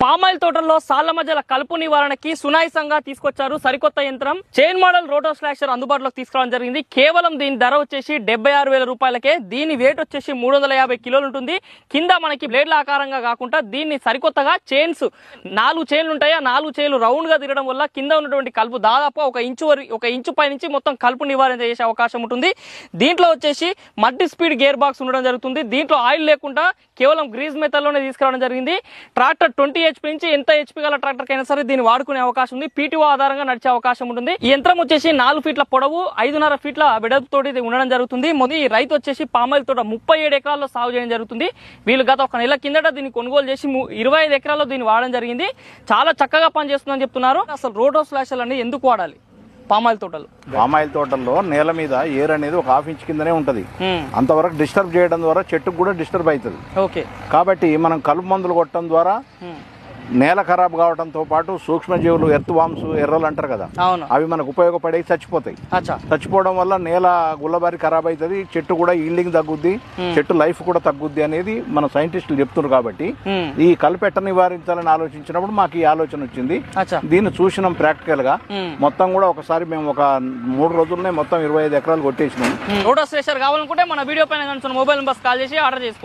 Palm oil తోటల్లో సాళ్ల మధ్యల కలుపు నివారణకి సునాయాసంగా తీసుకొచ్చారు సరికొత్త యంత్రం. చైన్ మోడల్ రోటో స్లాషర్ అందుబాటులోకి తీసుకురావడం జరిగింది. కేవలం దీని ధర వచ్చేసి 76,000 రూపాయలకే. దీని వెయిట్ వచ్చేసి 350 కిలోలు ఉంటుంది. కింద మనకి బ్లేడ్ల ఆకారంగా కాకుండా దీన్ని సరికొత్తగా చైన్స్ 4 చైన్లు ఉంటాయి. ఆ 4 చైన్లు రౌండ్ గా తిరగడం వల్ల కింద ఉన్నటువంటి కలుపు దాదాపు ఒక ఇంచు పై నుంచి మొత్తం కలుపు నివారణ చేసే అవకాశం ఉంటుంది. దీంట్లో వచ్చేసి మల్టీ స్పీడ్ గేర్ బాక్స్ ఉండడం జరుగుతుంది. దీంట్లో ఆయిల్ లేకుండా కేవలం గ్రీజ్ మెథడ్ లోనే తీసుకురావడం జరిగింది. ట్రాక్టర్ 20 HP నుంచి ఎంత HP గల ట్రాక్టర్ కైనా సరే దీన్ని వాడుకునే అవకాశం ఉంది. PTO ఆధారంగా నడిచే అవకాశం ఉంటుంది. ఈ యంత్రం వచ్చేసి 4 ఫీట్ల పొడవు 5.5 ఫీట్ల వెడల్పుతోటి ఉండడం జరుగుతుంది. మొదటి రైతు వచ్చేసి పామాయిల్ తోట 37 ఎకరాల్లో సాగు చేయడం జరుగుతుంది. వీళ్ళు గత ఒక నెల కిందట దీన్ని కొనుగోలు చేసి 25 ఎకరాల్లో దీన్ని వాడడం జరిగింది. చాలా చక్కగా పనిచేస్తుందని చెప్తున్నారు. అసలు రోటో స్లాషర్ అనేది ఎందుకు వాడాలి పామాయిల్ తోటల్లో? నేల మీద ఏర్ అనేది ఒక 1/2 ఇంచ్ కిందనే ఉంటది. అంతవరకు డిస్టర్బ్ చేయడం ద్వారా చెట్టుకు కూడా డిస్టర్బ్ అవుతుంది. కాబట్టి మనం కలుపు మందులు కొట్టడం ద్వారా నేల ఖరాబ్ కావడంతో పాటు సూక్ష్మజీవులు ఎర్త్ వామ్స్ ఎర్రలు అంటారు కదా, అవి మనకు ఉపయోగపడే చచ్చిపోతాయి. చచ్చిపోవడం వల్ల నేల గుల్లబారి ఖరాబ్ అవుతుంది, చెట్టు కూడా ఈల్డింగ్ తగ్గుద్ది, చెట్టు లైఫ్ కూడా తగ్గుద్ది అనేది మన సైంటిస్టులు చెప్తున్నారు. కాబట్టి ఈ కలుపెట్ట నివారించాలని ఆలోచించినప్పుడు మాకు ఈ ఆలోచన వచ్చింది. దీన్ని చూసినాం ప్రాక్టికల్ గా. మొత్తం కూడా ఒకసారి మేము ఒక 3 రోజుల్లోనే మొత్తం 25 ఎకరాలు కొట్టేసినాం. రోటో స్లాషర్ కావాలనుకుంటే మన వీడియో పైన మొబైల్ నెంబర్స్ కాల్ చేసి ఆర్డర్ చేసుకోండి.